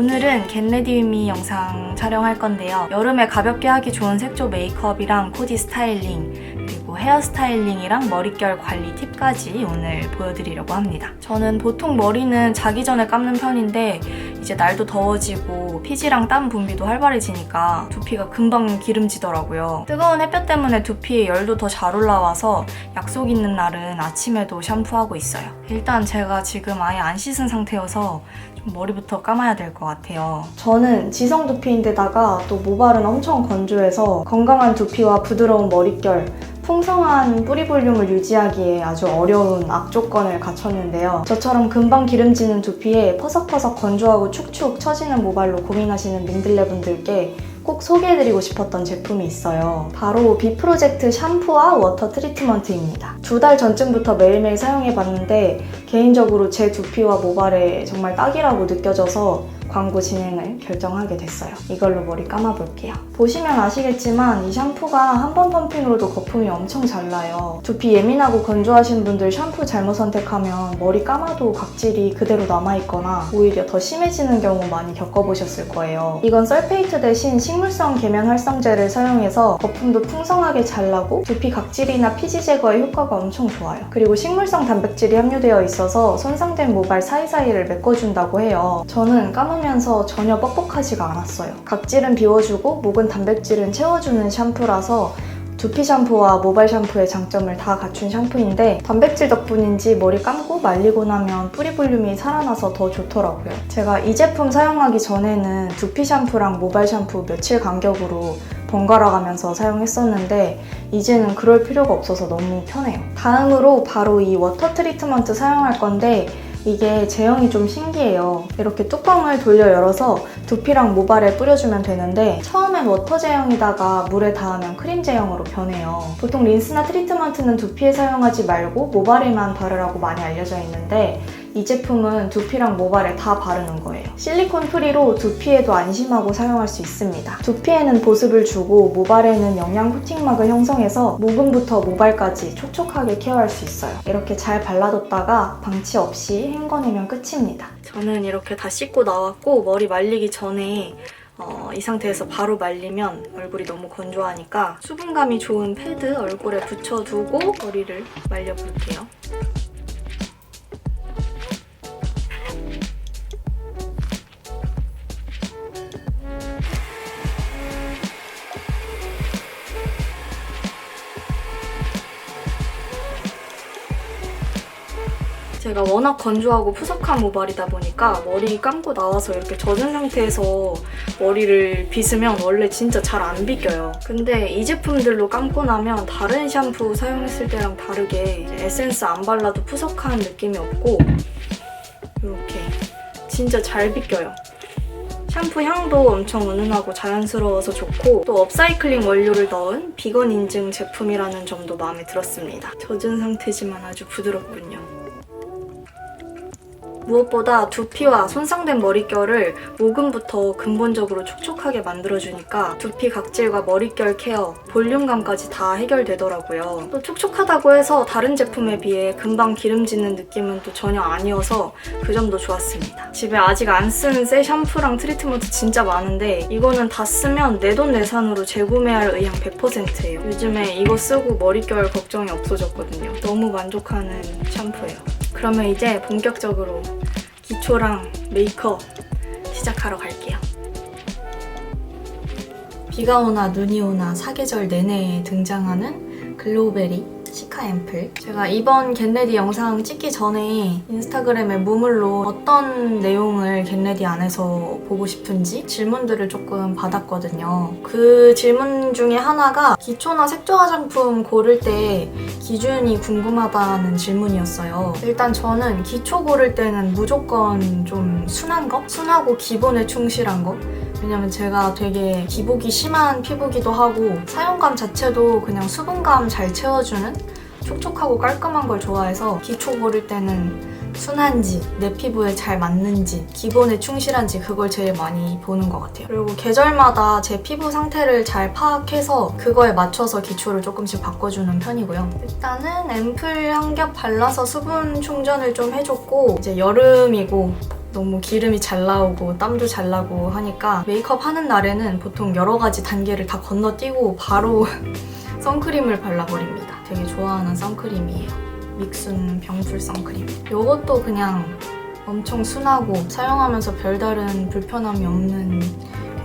오늘은 겟레디미 영상 촬영할 건데요. 여름에 가볍게 하기 좋은 색조 메이크업이랑 코디 스타일링 그리고 헤어 스타일링이랑 머릿결 관리 팁까지 오늘 보여드리려고 합니다. 저는 보통 머리는 자기 전에 감는 편인데 이제 날도 더워지고 피지랑 땀 분비도 활발해지니까 두피가 금방 기름지더라고요. 뜨거운 햇볕 때문에 두피에 열도 더 잘 올라와서 약속 있는 날은 아침에도 샴푸하고 있어요. 일단 제가 지금 아예 안 씻은 상태여서 좀 머리부터 감아야 될 것 같아요. 저는 지성 두피인데다가 또 모발은 엄청 건조해서 건강한 두피와 부드러운 머릿결, 풍성한 뿌리 볼륨을 유지하기에 아주 어려운 악조건을 갖췄는데요. 저처럼 금방 기름지는 두피에 퍼석퍼석 건조하고 축축 처지는 모발로 고민하시는 민들레 분들께 꼭 소개해드리고 싶었던 제품이 있어요. 바로 비프로젝트 샴푸와 워터 트리트먼트입니다. 2달 전쯤부터 매일매일 사용해봤는데 개인적으로 제 두피와 모발에 정말 딱이라고 느껴져서 광고 진행을 결정하게 됐어요. 이걸로 머리 감아볼게요. 보시면 아시겠지만 이 샴푸가 한 번 펌핑으로도 거품이 엄청 잘 나요. 두피 예민하고 건조하신 분들 샴푸 잘못 선택하면 머리 감아도 각질이 그대로 남아있거나 오히려 더 심해지는 경우 많이 겪어보셨을 거예요. 이건 설페이트 대신 식물성 계면 활성제를 사용해서 거품도 풍성하게 잘 나고 두피 각질이나 피지 제거에 효과가 엄청 좋아요. 그리고 식물성 단백질이 함유되어 있어서 손상된 모발 사이사이를 메꿔준다고 해요. 저는 감으면서 전혀 뻑뻑하지가 않았어요. 각질은 비워주고 묵은 단백질은 채워주는 샴푸라서 두피 샴푸와 모발 샴푸의 장점을 다 갖춘 샴푸인데 단백질 덕분인지 머리 감고 말리고 나면 뿌리 볼륨이 살아나서 더 좋더라고요. 제가 이 제품 사용하기 전에는 두피 샴푸랑 모발 샴푸 며칠 간격으로 번갈아 가면서 사용했었는데 이제는 그럴 필요가 없어서 너무 편해요. 다음으로 바로 이 워터 트리트먼트 사용할 건데 이게 제형이 좀 신기해요. 이렇게 뚜껑을 돌려 열어서 두피랑 모발에 뿌려주면 되는데 처음엔 워터 제형이다가 물에 닿으면 크림 제형으로 변해요. 보통 린스나 트리트먼트는 두피에 사용하지 말고 모발에만 바르라고 많이 알려져 있는데 이 제품은 두피랑 모발에 다 바르는 거예요. 실리콘 프리로 두피에도 안심하고 사용할 수 있습니다. 두피에는 보습을 주고 모발에는 영양 코팅막을 형성해서 모근부터 모발까지 촉촉하게 케어할 수 있어요. 이렇게 잘 발라뒀다가 방치 없이 헹궈내면 끝입니다. 저는 이렇게 다 씻고 나왔고 머리 말리기 전에 이 상태에서 바로 말리면 얼굴이 너무 건조하니까 수분감이 좋은 패드 얼굴에 붙여두고 머리를 말려볼게요. 제가 워낙 건조하고 푸석한 모발이다 보니까 머리 감고 나와서 이렇게 젖은 상태에서 머리를 빗으면 원래 진짜 잘 안 빗겨요. 근데 이 제품들로 감고 나면 다른 샴푸 사용했을 때랑 다르게 에센스 안 발라도 푸석한 느낌이 없고 이렇게 진짜 잘 빗겨요. 샴푸 향도 엄청 은은하고 자연스러워서 좋고 또 업사이클링 원료를 넣은 비건 인증 제품이라는 점도 마음에 들었습니다. 젖은 상태지만 아주 부드럽군요. 무엇보다 두피와 손상된 머릿결을 모근부터 근본적으로 촉촉하게 만들어주니까 두피 각질과 머릿결 케어, 볼륨감까지 다 해결되더라고요. 또 촉촉하다고 해서 다른 제품에 비해 금방 기름지는 느낌은 또 전혀 아니어서 그 점도 좋았습니다. 집에 아직 안 쓴 새 샴푸랑 트리트먼트 진짜 많은데 이거는 다 쓰면 내돈내산으로 재구매할 의향 100%예요. 요즘에 이거 쓰고 머릿결 걱정이 없어졌거든요. 너무 만족하는 샴푸예요. 그러면 이제 본격적으로 기초랑 메이크업 시작하러 갈게요. 비가 오나 눈이 오나 사계절 내내 등장하는 글로우베리 시카 앰플. 제가 이번 겟레디 영상 찍기 전에 인스타그램에 무물로 어떤 내용을 겟레디 안에서 보고 싶은지 질문들을 조금 받았거든요. 그 질문 중에 하나가 기초나 색조 화장품 고를 때 기준이 궁금하다는 질문이었어요. 일단 저는 기초 고를 때는 무조건 좀 순한 거? 순하고 기본에 충실한 거? 왜냐면 제가 되게 기복이 심한 피부기도 하고 사용감 자체도 그냥 수분감 잘 채워주는 촉촉하고 깔끔한 걸 좋아해서 기초 고를 때는 순한지, 내 피부에 잘 맞는지, 기본에 충실한지 그걸 제일 많이 보는 것 같아요. 그리고 계절마다 제 피부 상태를 잘 파악해서 그거에 맞춰서 기초를 조금씩 바꿔주는 편이고요. 일단은 앰플 한 겹 발라서 수분 충전을 좀 해줬고 이제 여름이고 너무 기름이 잘 나오고 땀도 잘 나고 하니까 메이크업 하는 날에는 보통 여러 가지 단계를 다 건너뛰고 바로 선크림을 발라버립니다. 되게 좋아하는 선크림이에요. 믹순 병풀 선크림. 이것도 그냥 엄청 순하고 사용하면서 별다른 불편함이 없는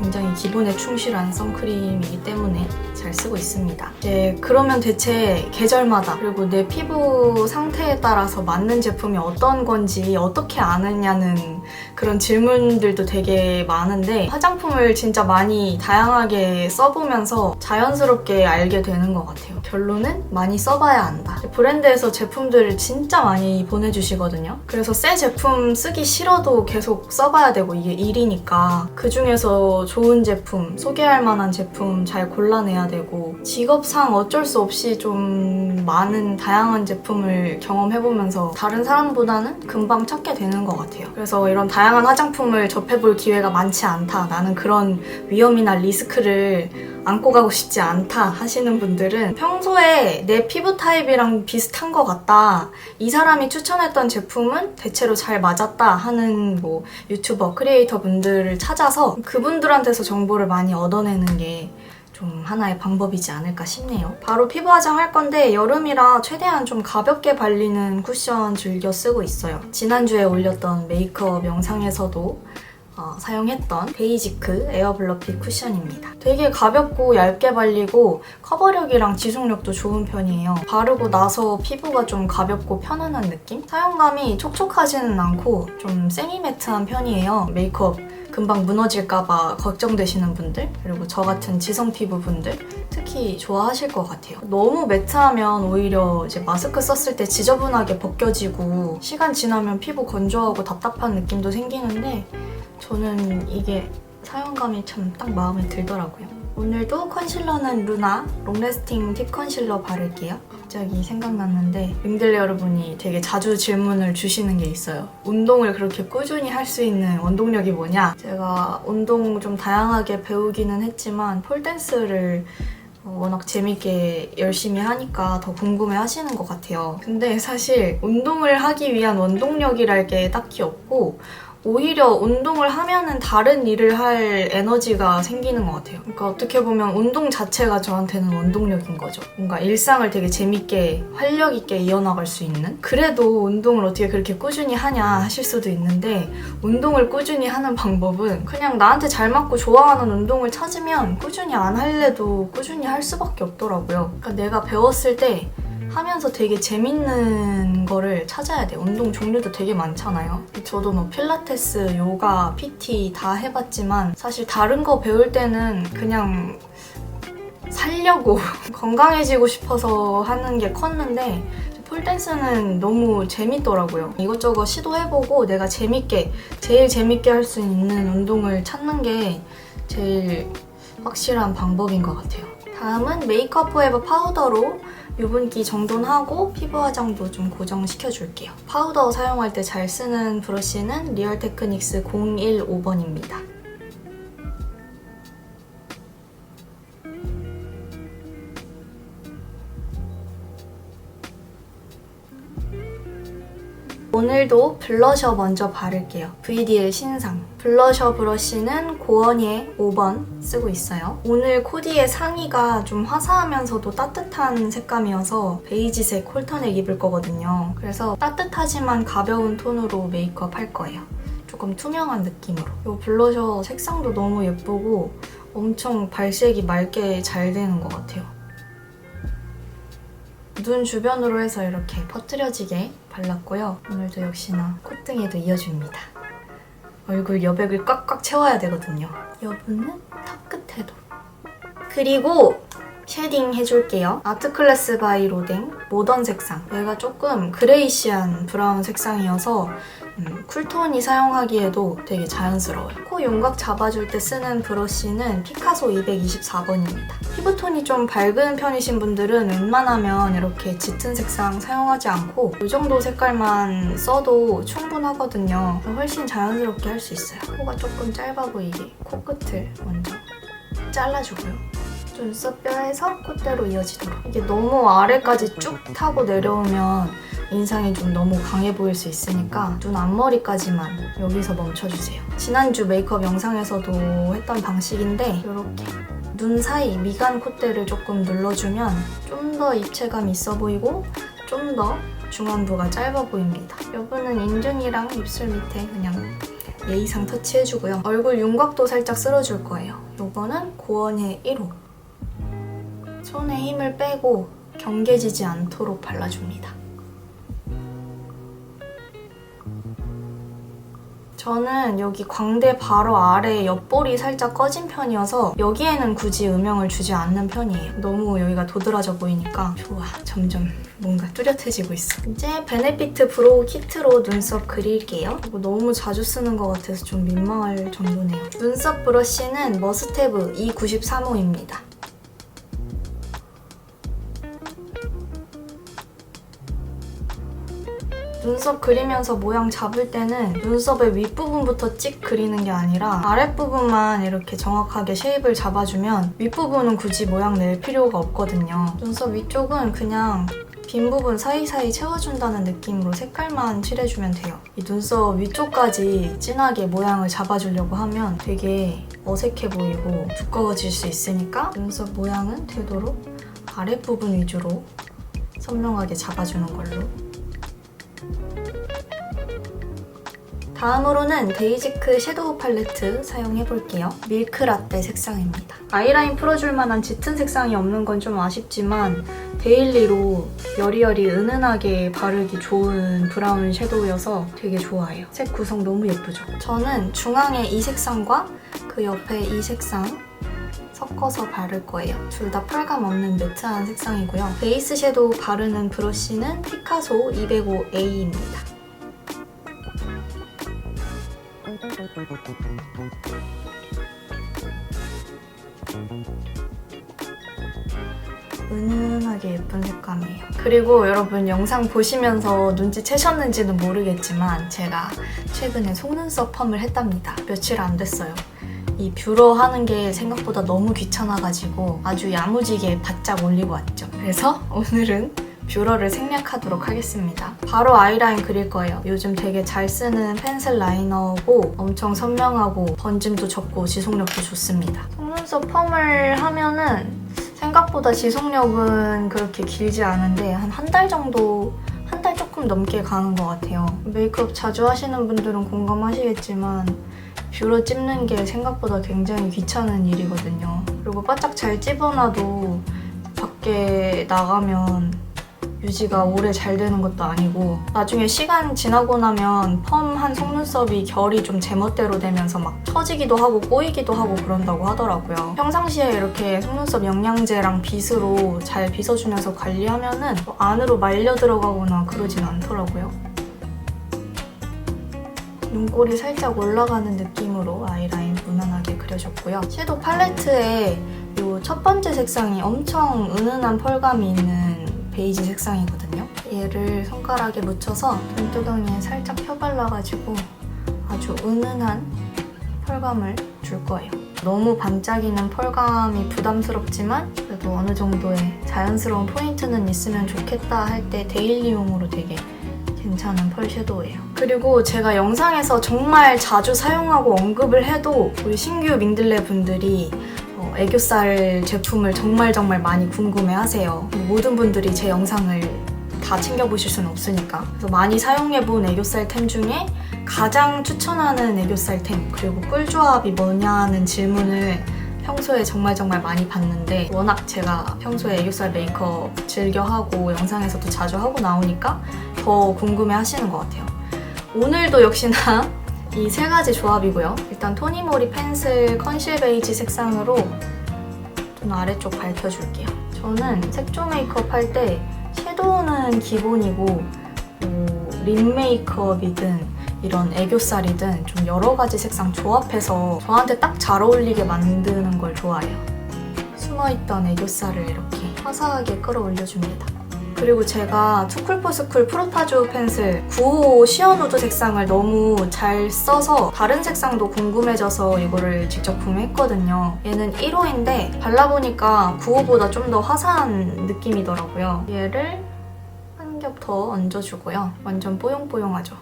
굉장히 기본에 충실한 선크림이기 때문에 잘 쓰고 있습니다. 이제 그러면 대체 계절마다 그리고 내 피부 상태에 따라서 맞는 제품이 어떤 건지 어떻게 아느냐는 그런 질문들도 되게 많은데 화장품을 진짜 많이 다양하게 써보면서 자연스럽게 알게 되는 것 같아요. 결론은 많이 써봐야 한다. 브랜드에서 제품들을 진짜 많이 보내주시거든요. 그래서 새 제품 쓰기 싫어도 계속 써봐야 되고 이게 일이니까 그 중에서 좋은 제품, 소개할 만한 제품 잘 골라내야 되고 직업상 어쩔 수 없이 좀 많은 다양한 제품을 경험해보면서 다른 사람보다는 금방 찾게 되는 것 같아요. 그래서 이런 다양한 화장품을 접해볼 기회가 많지 않다. 나는 그런 위험이나 리스크를 안고 가고 싶지 않다 하시는 분들은 평소에 내 피부 타입이랑 비슷한 것 같다. 이 사람이 추천했던 제품은 대체로 잘 맞았다 하는 뭐 유튜버, 크리에이터 분들을 찾아서 그분들한테서 정보를 많이 얻어내는 게 좀 하나의 방법이지 않을까 싶네요. 바로 피부 화장할 건데 여름이라 최대한 좀 가볍게 발리는 쿠션 즐겨 쓰고 있어요. 지난주에 올렸던 메이크업 영상에서도 사용했던 베이지크 에어블러핏 쿠션입니다. 되게 가볍고 얇게 발리고 커버력이랑 지속력도 좋은 편이에요. 바르고 나서 피부가 좀 가볍고 편안한 느낌? 사용감이 촉촉하지는 않고 좀 세미매트한 편이에요. 메이크업 금방 무너질까봐 걱정되시는 분들 그리고 저 같은 지성 피부 분들 특히 좋아하실 것 같아요. 너무 매트하면 오히려 이제 마스크 썼을 때 지저분하게 벗겨지고 시간 지나면 피부 건조하고 답답한 느낌도 생기는데 저는 이게 사용감이 참 딱 마음에 들더라고요. 오늘도 컨실러는 루나 롱래스팅 딥 컨실러 바를게요. 갑자기 생각났는데 윙들레 여러분이 되게 자주 질문을 주시는 게 있어요. 운동을 그렇게 꾸준히 할 수 있는 원동력이 뭐냐? 제가 운동 좀 다양하게 배우기는 했지만 폴댄스를 워낙 재밌게 열심히 하니까 더 궁금해 하시는 것 같아요. 근데 사실 운동을 하기 위한 원동력이랄 게 딱히 없고 오히려 운동을 하면은 다른 일을 할 에너지가 생기는 것 같아요. 그러니까 어떻게 보면 운동 자체가 저한테는 원동력인 거죠. 뭔가 일상을 되게 재밌게 활력 있게 이어나갈 수 있는? 그래도 운동을 어떻게 그렇게 꾸준히 하냐 하실 수도 있는데 운동을 꾸준히 하는 방법은 그냥 나한테 잘 맞고 좋아하는 운동을 찾으면 꾸준히 안 할래도 꾸준히 할 수밖에 없더라고요. 그러니까 내가 배웠을 때 하면서 되게 재밌는 거를 찾아야 돼요. 운동 종류도 되게 많잖아요. 저도 뭐 필라테스, 요가, PT 다 해봤지만 사실 다른 거 배울 때는 그냥 살려고 건강해지고 싶어서 하는 게 컸는데 폴댄스는 너무 재밌더라고요. 이것저것 시도해보고 내가 제일 재밌게 할 수 있는 운동을 찾는 게 제일 확실한 방법인 것 같아요. 다음은 메이크업 포에버 파우더로 유분기 정돈하고 피부 화장도 좀 고정시켜줄게요. 파우더 사용할 때 잘 쓰는 브러쉬는 리얼 테크닉스 015번입니다. 오늘도 블러셔 먼저 바를게요. VDL 신상. 블러셔 브러쉬는 고원예 5번 쓰고 있어요. 오늘 코디의 상의가 좀 화사하면서도 따뜻한 색감이어서 베이지색 홀터넥 입을 거거든요. 그래서 따뜻하지만 가벼운 톤으로 메이크업 할 거예요. 조금 투명한 느낌으로. 이 블러셔 색상도 너무 예쁘고 엄청 발색이 맑게 잘 되는 것 같아요. 눈 주변으로 해서 이렇게 퍼뜨려지게 발랐고요. 오늘도 역시나 콧등에도 이어줍니다. 얼굴 여백을 꽉꽉 채워야 되거든요. 여분은 턱 끝에도. 그리고 쉐딩 해줄게요. 아트클래스 바이 로댕 모던 색상. 얘가 조금 그레이시한 브라운 색상이어서 쿨톤이 사용하기에도 되게 자연스러워요. 코 윤곽 잡아줄 때 쓰는 브러쉬는 피카소 224번입니다. 피부톤이 좀 밝은 편이신 분들은 웬만하면 이렇게 짙은 색상 사용하지 않고 이 정도 색깔만 써도 충분하거든요. 훨씬 자연스럽게 할 수 있어요. 코가 조금 짧아 보이게 코끝을 먼저 잘라주고요. 눈썹 뼈에서 콧대로 이어지도록. 이게 너무 아래까지 쭉 타고 내려오면 인상이 좀 너무 강해 보일 수 있으니까 눈 앞머리까지만 여기서 멈춰주세요. 지난주 메이크업 영상에서도 했던 방식인데 이렇게 눈 사이 미간 콧대를 조금 눌러주면 좀 더 입체감 있어 보이고 좀 더 중안부가 짧아 보입니다. 이 부분은 인중이랑 입술 밑에 그냥 예의상 터치해주고요. 얼굴 윤곽도 살짝 쓸어줄 거예요. 이거는 고원의 1호. 손에 힘을 빼고 경계지지 않도록 발라줍니다. 저는 여기 광대 바로 아래 옆볼이 살짝 꺼진 편이어서 여기에는 굳이 음영을 주지 않는 편이에요. 너무 여기가 도드라져 보이니까 좋아. 점점 뭔가 뚜렷해지고 있어. 이제 베네피트 브로우 키트로 눈썹 그릴게요. 이거 너무 자주 쓰는 것 같아서 좀 민망할 정도네요. 눈썹 브러쉬는 머스테브 E93호입니다. 눈썹 그리면서 모양 잡을 때는 눈썹의 윗부분부터 찍 그리는 게 아니라 아랫부분만 이렇게 정확하게 쉐입을 잡아주면 윗부분은 굳이 모양 낼 필요가 없거든요. 눈썹 위쪽은 그냥 빈 부분 사이사이 채워준다는 느낌으로 색깔만 칠해주면 돼요. 이 눈썹 위쪽까지 진하게 모양을 잡아주려고 하면 되게 어색해 보이고 두꺼워질 수 있으니까 눈썹 모양은 되도록 아랫부분 위주로 선명하게 잡아주는 걸로. 다음으로는 데이지크 섀도우 팔레트 사용해볼게요. 밀크라떼 색상입니다. 아이라인 풀어줄 만한 짙은 색상이 없는 건 좀 아쉽지만 데일리로 여리여리 은은하게 바르기 좋은 브라운 섀도우여서 되게 좋아해요. 색 구성 너무 예쁘죠? 저는 중앙에 이 색상과 그 옆에 이 색상 섞어서 바를 거예요. 둘 다 펄감 없는 매트한 색상이고요. 베이스 섀도우 바르는 브러쉬는 피카소 205A입니다. 은은하게 예쁜 색감이에요. 그리고 여러분 영상 보시면서 눈치채셨는지는 모르겠지만 제가 최근에 속눈썹 펌을 했답니다. 며칠 안 됐어요. 이 뷰러 하는 게 생각보다 너무 귀찮아가지고 아주 야무지게 바짝 올리고 왔죠. 그래서 오늘은 뷰러를 생략하도록 하겠습니다. 바로 아이라인 그릴 거예요. 요즘 되게 잘 쓰는 펜슬 라이너고 엄청 선명하고 번짐도 적고 지속력도 좋습니다. 속눈썹 펌을 하면은 생각보다 지속력은 그렇게 길지 않은데 한 달 정도, 한 달 조금 넘게 가는 것 같아요. 메이크업 자주 하시는 분들은 공감하시겠지만 뷰러 찝는 게 생각보다 굉장히 귀찮은 일이거든요. 그리고 바짝 잘 찝어놔도 밖에 나가면 유지가 오래 잘 되는 것도 아니고 나중에 시간 지나고 나면 펌한 속눈썹이 결이 좀 제멋대로 되면서 막 처지기도 하고 꼬이기도 하고 그런다고 하더라고요. 평상시에 이렇게 속눈썹 영양제랑 빗으로 잘 빗어주면서 관리하면은 안으로 말려 들어가거나 그러진 않더라고요. 눈꼬리 살짝 올라가는 느낌으로 아이라인 무난하게 그려줬고요. 섀도우 팔레트에 이 첫 번째 색상이 엄청 은은한 펄감이 있는 베이지 색상이거든요. 얘를 손가락에 묻혀서 눈두덩이에 살짝 펴발라가지고 아주 은은한 펄감을 줄 거예요. 너무 반짝이는 펄감이 부담스럽지만 그래도 어느 정도의 자연스러운 포인트는 있으면 좋겠다 할 때 데일리용으로 되게 괜찮은 펄 섀도우예요. 그리고 제가 영상에서 정말 자주 사용하고 언급을 해도 우리 신규 민들레 분들이 애교살 제품을 정말 많이 궁금해하세요. 모든 분들이 제 영상을 다 챙겨보실 수는 없으니까. 그래서 많이 사용해본 애교살템 중에 가장 추천하는 애교살템 그리고 꿀조합이 뭐냐는 질문을 평소에 정말 많이 받는데 워낙 제가 평소에 애교살 메이크업 즐겨하고 영상에서도 자주 하고 나오니까 더 궁금해하시는 것 같아요. 오늘도 역시나 이 세 가지 조합이고요. 일단 토니모리 펜슬 컨실 베이지 색상으로 눈 아래쪽 밝혀줄게요. 저는 색조 메이크업 할 때 섀도우는 기본이고 립 메이크업이든 이런 애교살이든 좀 여러 가지 색상 조합해서 저한테 딱 잘 어울리게 만드는 걸 좋아해요. 숨어있던 애교살을 이렇게 화사하게 끌어올려줍니다. 그리고 제가 투쿨포스쿨 프로타주 펜슬 9호 시어누드 색상을 너무 잘 써서 다른 색상도 궁금해져서 이거를 직접 구매했거든요. 얘는 1호인데 발라보니까 9호보다 좀 더 화사한 느낌이더라고요. 얘를 한 겹 살짝 더 얹어주고요. 완전 뽀용뽀용하죠.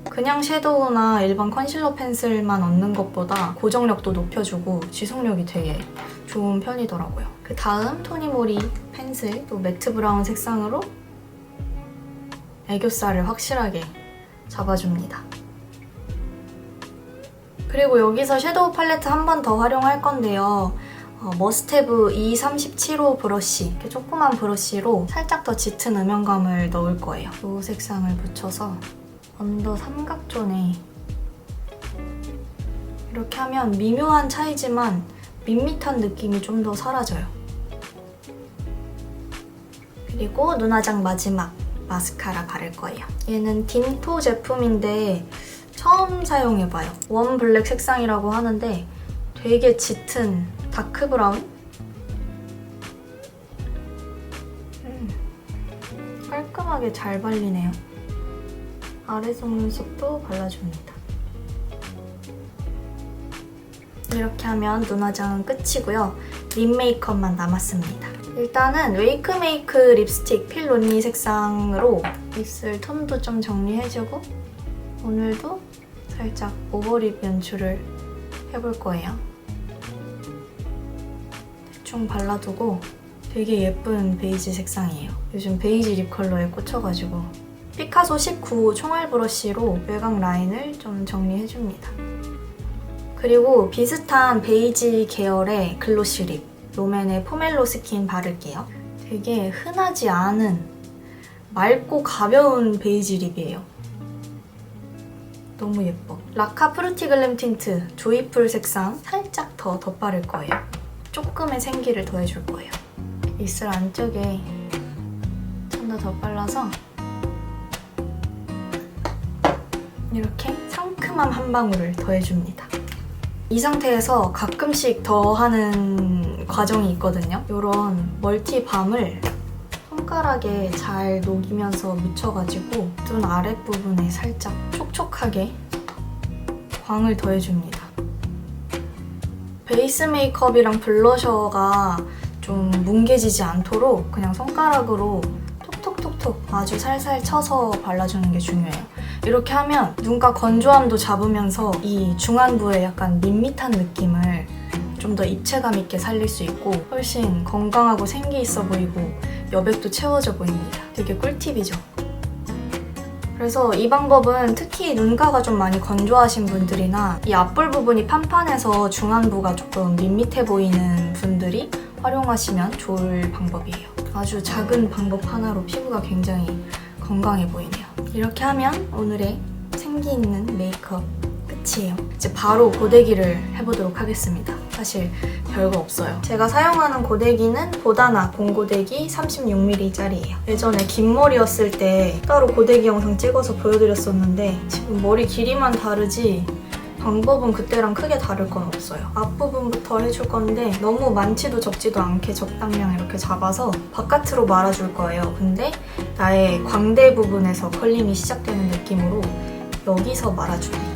그냥 섀도우나 일반 컨실러 펜슬만 얹는 것보다 고정력도 높여주고 지속력이 되게 좋은 편이더라고요. 그 다음 토니모리 펜슬, 또 매트 브라운 색상으로 애교살을 확실하게 잡아줍니다. 그리고 여기서 섀도우 팔레트 한 번 더 활용할 건데요. 머스테브 E375 브러쉬, 이렇게 조그만 브러쉬로 살짝 더 짙은 음영감을 넣을 거예요. 이 색상을 묻혀서 언더 삼각존에 이렇게 하면 미묘한 차이지만 밋밋한 느낌이 좀 더 사라져요. 그리고 눈화장 마지막 마스카라 바를 거예요. 얘는 딘토 제품인데 처음 사용해봐요. 원 블랙 색상이라고 하는데 되게 짙은 다크 브라운? 깔끔하게 잘 발리네요. 아래 속눈썹도 발라줍니다. 이렇게 하면 눈화장은 끝이고요. 립 메이크업만 남았습니다. 일단은 웨이크메이크 립스틱 필로니 색상으로 입술 톤도 좀 정리해주고 오늘도 살짝 오버립 연출을 해볼 거예요. 대충 발라두고 되게 예쁜 베이지 색상이에요. 요즘 베이지 립 컬러에 꽂혀가지고 피카소 19 총알 브러쉬로 외곽 라인을 좀 정리해줍니다. 그리고 비슷한 베이지 계열의 글로시 립 롬앤의 포멜로 스킨 바를게요. 되게 흔하지 않은 맑고 가벼운 베이지 립이에요. 너무 예뻐. 라카 프루티 글램 틴트 조이풀 색상 살짝 더 덧바를 거예요. 조금의 생기를 더해줄 거예요. 입술 안쪽에 좀 더 덧발라서 이렇게 상큼한 한 방울을 더해줍니다. 이 상태에서 가끔씩 더 하는 과정이 있거든요. 이런 멀티밤을 손가락에 잘 녹이면서 묻혀가지고 눈 아랫부분에 살짝 촉촉하게 광을 더해줍니다. 베이스 메이크업이랑 블러셔가 좀 뭉개지지 않도록 그냥 손가락으로 톡톡톡톡 아주 살살 쳐서 발라주는 게 중요해요. 이렇게 하면 눈가 건조함도 잡으면서 이 중안부의 약간 밋밋한 느낌을 좀 더 입체감 있게 살릴 수 있고 훨씬 건강하고 생기 있어 보이고 여백도 채워져 보입니다. 되게 꿀팁이죠. 그래서 이 방법은 특히 눈가가 좀 많이 건조하신 분들이나 이 앞볼 부분이 판판해서 중안부가 조금 밋밋해 보이는 분들이 활용하시면 좋을 방법이에요. 아주 작은 방법 하나로 피부가 굉장히 건강해 보이네요. 이렇게 하면 오늘의 생기 있는 메이크업 끝이에요. 이제 바로 고데기를 해보도록 하겠습니다. 사실 별거 없어요. 제가 사용하는 고데기는 보다나 공고데기 36mm짜리예요. 예전에 긴 머리였을 때 따로 고데기 영상 찍어서 보여드렸었는데 지금 머리 길이만 다르지 방법은 그때랑 크게 다를 건 없어요. 앞부분부터 해줄 건데 너무 많지도 적지도 않게 적당량 이렇게 잡아서 바깥으로 말아줄 거예요. 근데 나의 광대 부분에서 컬링이 시작되는 느낌으로 여기서 말아줍니다.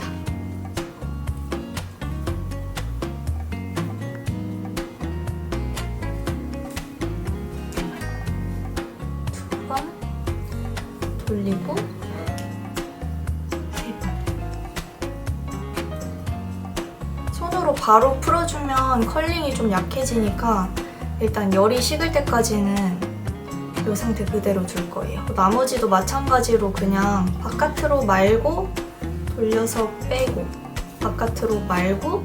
두 번 돌리고 손으로 바로 풀어주면 컬링이 좀 약해지니까 일단 열이 식을 때까지는 이 상태 그대로 둘 거예요. 나머지도 마찬가지로 그냥 바깥으로 말고 돌려서 빼고 바깥으로 말고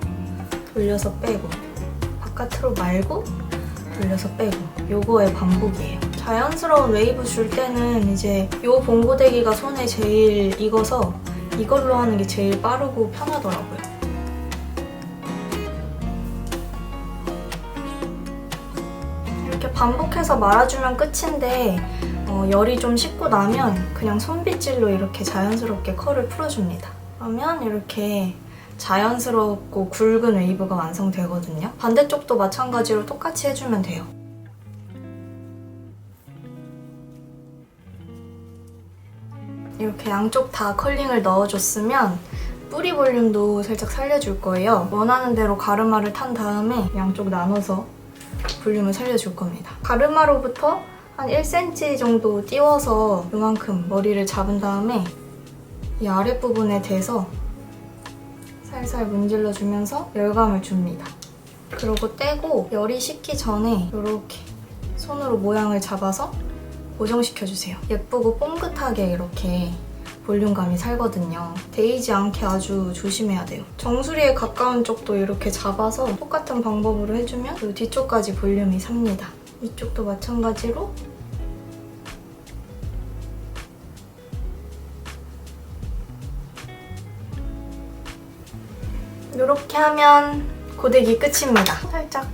돌려서 빼고 바깥으로 말고 돌려서 빼고 요거의 반복이에요. 자연스러운 웨이브 줄 때는 이제 요 봉고데기가 손에 제일 익어서 이걸로 하는 게 제일 빠르고 편하더라고요. 이렇게 반복해서 말아주면 끝인데 열이 좀 식고 나면 그냥 손빗질로 이렇게 자연스럽게 컬을 풀어줍니다. 그러면 이렇게 자연스럽고 굵은 웨이브가 완성되거든요. 반대쪽도 마찬가지로 똑같이 해주면 돼요. 이렇게 양쪽 다 컬링을 넣어줬으면 뿌리 볼륨도 살짝 살려줄 거예요. 원하는 대로 가르마를 탄 다음에 양쪽 나눠서 볼륨을 살려줄 겁니다. 가르마로부터 한 1cm 정도 띄워서 이만큼 머리를 잡은 다음에 이 아랫부분에 대서 살살 문질러주면서 열감을 줍니다. 그리고 떼고 열이 식기 전에 이렇게 손으로 모양을 잡아서 고정시켜주세요. 예쁘고 뽕긋하게 이렇게 볼륨감이 살거든요. 데이지 않게 아주 조심해야 돼요. 정수리에 가까운 쪽도 이렇게 잡아서 똑같은 방법으로 해주면 그 뒤쪽까지 볼륨이 삽니다. 이쪽도 마찬가지로 이렇게 하면 고데기 끝입니다. 살짝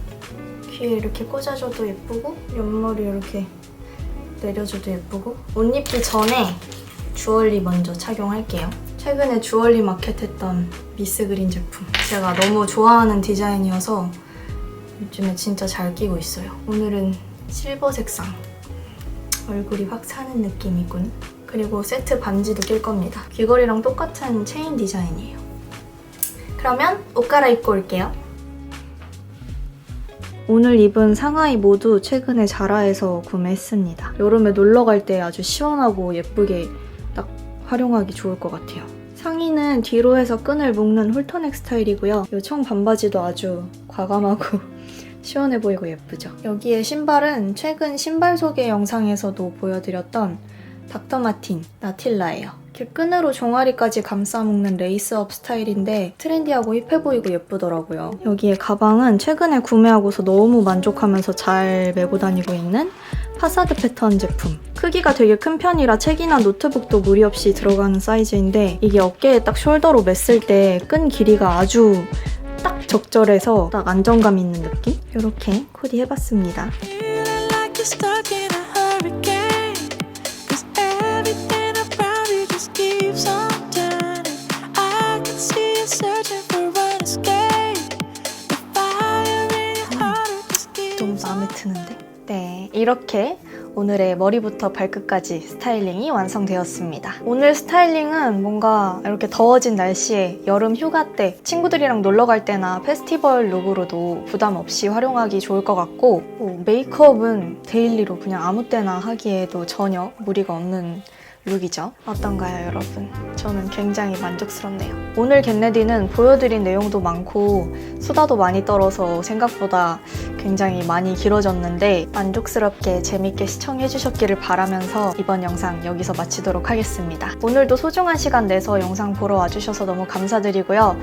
귀에 이렇게 꽂아줘도 예쁘고 옆머리 이렇게 내려줘도 예쁘고 옷 입기 전에 주얼리 먼저 착용할게요. 최근에 주얼리 마켓했던 미스그린 제품. 제가 너무 좋아하는 디자인이어서 요즘에 진짜 잘 끼고 있어요. 오늘은 실버 색상. 얼굴이 확 사는 느낌이군. 그리고 세트 반지도 낄 겁니다. 귀걸이랑 똑같은 체인 디자인이에요. 그러면 옷 갈아입고 올게요. 오늘 입은 상하이 모두 최근에 자라에서 구매했습니다. 여름에 놀러 갈 때 아주 시원하고 예쁘게 딱 활용하기 좋을 것 같아요. 상의는 뒤로 해서 끈을 묶는 홀터넥 스타일이고요. 이 청 반바지도 아주 과감하고 시원해 보이고 예쁘죠? 여기에 신발은 최근 신발 소개 영상에서도 보여드렸던 닥터마틴 나틸라예요. 이렇게 끈으로 종아리까지 감싸먹는 레이스업 스타일인데 트렌디하고 힙해 보이고 예쁘더라고요. 여기에 가방은 최근에 구매하고서 너무 만족하면서 잘 메고 다니고 있는 파사드 패턴 제품. 크기가 되게 큰 편이라 책이나 노트북도 무리 없이 들어가는 사이즈인데 이게 어깨에 딱 숄더로 맸을 때 끈 길이가 아주 딱 적절해서 딱 안정감 있는 느낌? 이렇게 코디 해봤습니다. 좀 마음에 드는데? 네, 이렇게 오늘의 머리부터 발끝까지 스타일링이 완성되었습니다. 오늘 스타일링은 뭔가 이렇게 더워진 날씨에 여름 휴가 때 친구들이랑 놀러 갈 때나 페스티벌 룩으로도 부담 없이 활용하기 좋을 것 같고 메이크업은 데일리로 그냥 아무 때나 하기에도 전혀 무리가 없는 룩이죠. 어떤가요, 여러분? 저는 굉장히 만족스럽네요. 오늘 겟레디는 보여드린 내용도 많고 수다도 많이 떨어서 생각보다 굉장히 많이 길어졌는데 만족스럽게 재밌게 시청해주셨기를 바라면서 이번 영상 여기서 마치도록 하겠습니다. 오늘도 소중한 시간 내서 영상 보러 와주셔서 너무 감사드리고요.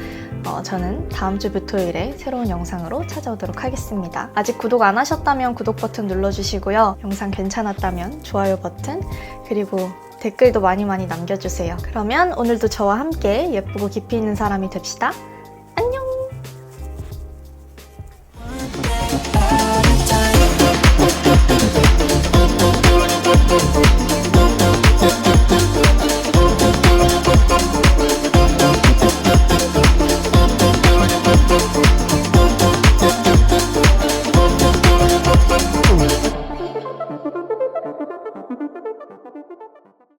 저는 다음 주 토요일에 새로운 영상으로 찾아오도록 하겠습니다. 아직 구독 안 하셨다면 구독 버튼 눌러주시고요. 영상 괜찮았다면 좋아요 버튼 그리고 댓글도 많이 남겨주세요. 그러면 오늘도 저와 함께 예쁘고 깊이 있는 사람이 됩시다.